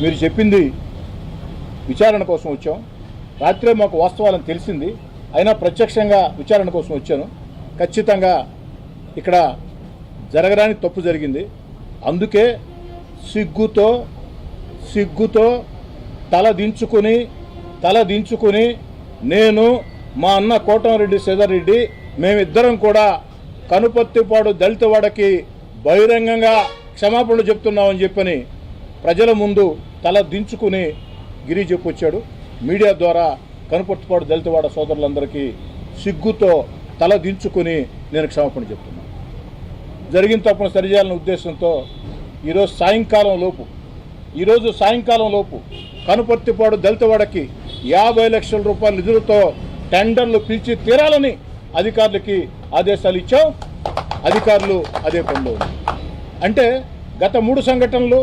మీరు చెప్పింది విచారణ కోసం వచ్చాం. రాత్రే మాకు వాస్తవాలను తెలిసింది, అయినా ప్రత్యక్షంగా విచారణ కోసం వచ్చాను. ఖచ్చితంగా ఇక్కడ జరగరాని తప్పు జరిగింది. అందుకే సిగ్గుతో తల దించుకుని నేను, మా అన్న కోటంరెడ్డి శ్రీధర్రెడ్డి మేమిద్దరం కూడా కనుపర్తిపాడు దళితవాడకి బహిరంగంగా క్షమాపణలు చెప్తున్నామని చెప్పని ప్రజల ముందు తల దించుకుని గిరి చెప్పొచ్చాడు. మీడియా ద్వారా కనుపర్తిపాడు దళితవాడ సోదరులందరికీ సిగ్గుతో తల దించుకుని నేను క్షమాపణ చెప్తున్నాను. జరిగిన తప్పును సరిచేయాలనే ఉద్దేశంతో ఈరోజు సాయంకాలం లోపు కనుపర్తిపాడు దళితవాడకి 50 లక్షల రూపాయల నిధులతో టెండర్లు పిలిచి తీరాలని అధికారులకి ఆదేశాలు ఇచ్చాం. అధికారులు అదే పనిలో ఉన్నారు. అంటే గత 3 సంఘటనలు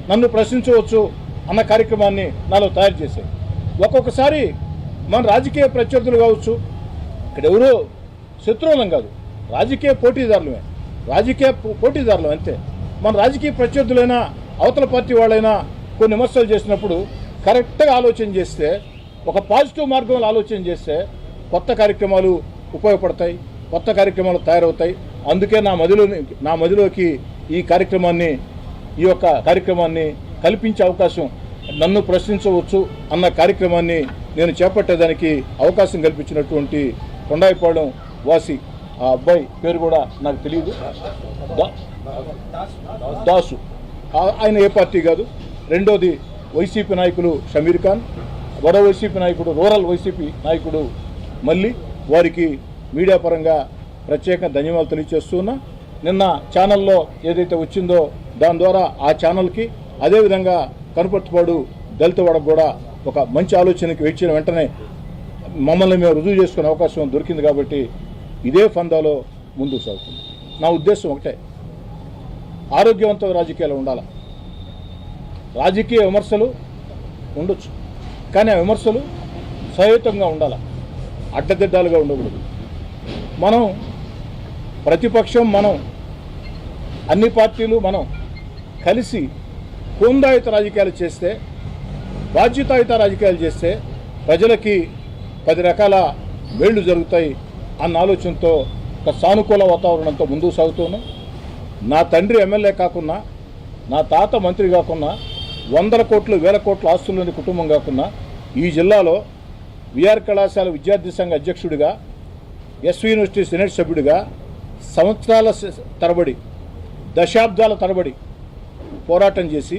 నన్ను ప్రశ్నించవచ్చు అన్న కార్యక్రమాన్ని నాలో తయారు చేశాయి. ఒక్కొక్కసారి మన రాజకీయ ప్రత్యర్థులు కావచ్చు, ఇక్కడ ఎవరో శత్రువులం కాదు, రాజకీయ పోటీదారులు అంతే. మన రాజకీయ ప్రత్యర్థులైనా అవతల పార్టీ వాళ్ళైనా కొన్ని విమర్శలు చేసినప్పుడు కరెక్ట్గా ఆలోచన చేస్తే, ఒక పాజిటివ్ మార్గంలో ఆలోచన చేస్తే కొత్త కార్యక్రమాలు ఉపయోగపడతాయి, కొత్త కార్యక్రమాలు తయారవుతాయి. అందుకే నా మదిలోకి ఈ యొక్క కార్యక్రమాన్ని కల్పించే అవకాశం, నన్ను ప్రశ్నించవచ్చు అన్న కార్యక్రమాన్ని నేను చేపట్టేదానికి అవకాశం కల్పించినటువంటి కొండాయిపాళెం వాసి ఆ అబ్బాయి పేరు కూడా నాకు తెలియదు, దాసు, ఆయన ఏ పార్టీ కాదు. రెండోది వైసీపీ నాయకులు షమీర్ ఖాన్, మరో వైసీపీ నాయకుడు, రూరల్ వైసీపీ నాయకుడు మళ్ళీ, వారికి మీడియా పరంగా ప్రత్యేక ధన్యవాదాలు తెలియజేస్తున్నా. నిన్న ఛానల్లో ఏదైతే వచ్చిందో దాని ద్వారా ఆ ఛానల్కి, అదేవిధంగా కనుపర్తిపాడు దళితవాడకు కూడా ఒక మంచి ఆలోచనకి వచ్చిన వెంటనే మమ్మల్ని మేము రుజువు చేసుకునే అవకాశం దొరికింది. కాబట్టి ఇదే ఫందాలో ముందుకు సాగుతుంది. నా ఉద్దేశం ఒకటే, ఆరోగ్యవంతమైన రాజకీయాలు ఉండాలి. రాజకీయ విమర్శలు ఉండొచ్చు, కానీ ఆ విమర్శలు సహేతుకంగా ఉండాలి, అడ్డదిడ్డాలుగా ఉండకూడదు. మనం ప్రతిపక్షం, మనం అన్ని పార్టీలు మనం కలిసి హోందాయుత రాజకీయాలు చేస్తే, బాధ్యతాయుత రాజకీయాలు చేస్తే ప్రజలకి 10 రకాల మేళ్లు జరుగుతాయి అన్న ఆలోచనతో ఒక సానుకూల వాతావరణంతో ముందుకు సాగుతున్నాం. నా తండ్రి ఎమ్మెల్యే కాకున్నా, నా తాత మంత్రి కాకున్నా, 100 కోట్లు 1000 కోట్ల ఆస్తులని కుటుంబం కాకున్నా, ఈ జిల్లాలో విఆర్ కళాశాల విద్యార్థి సంఘ అధ్యక్షుడిగా, ఎస్వి యూనివర్సిటీ సెనేట్ సభ్యుడిగా సంవత్సరాల తరబడి, దశాబ్దాల తరబడి పోరాటం చేసి